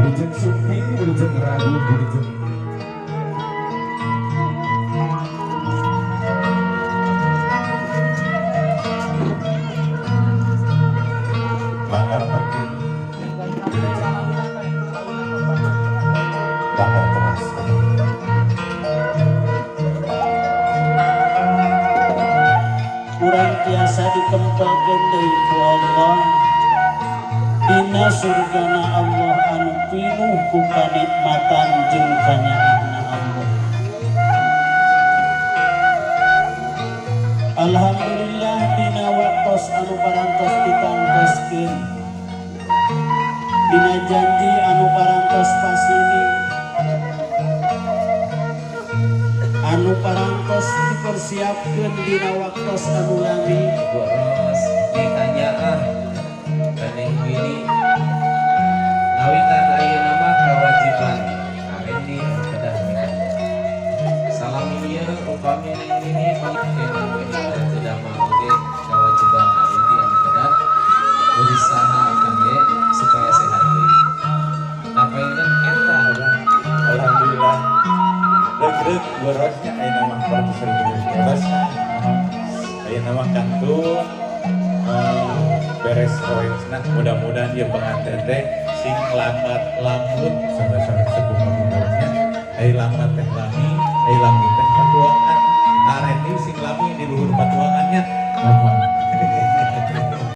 Wilujeng Sukti, wilujeng Ragu, wilujeng Bakar Parkir, Bakar Teras. Kurang tiasa dikempelkeun deui ku Allah dina surgana Allah anu pinuh ku kanikmatan jeung kanyaana Allah. Alhamdulillah dina waktos anu parantos ditangtoskeun, dina janji anu parantos pasini, anu parantos dipersiapkeun dina waktos anu lami. boros ditanyaan Kaneng Wini ngawitan ayeuna mah kewajiban karendi kedah salaminya upami Neng Wini Kaneng Wini kedah mah oge kewajiban karendi anu kedah berusaha kangge supaya sehat deui napaeun eta Alhamdulillah. Deg-deg borosnya ayeuna mah 400.000 boros. Ayeuna mah kantung beres roesna mudah-mudahan dia pengantin teh sing lambat lambut sebesar sebuah borosnya. Ai lambat teh lami, ai lami teh patuangan. Areti sing lami di luhur patuangannya.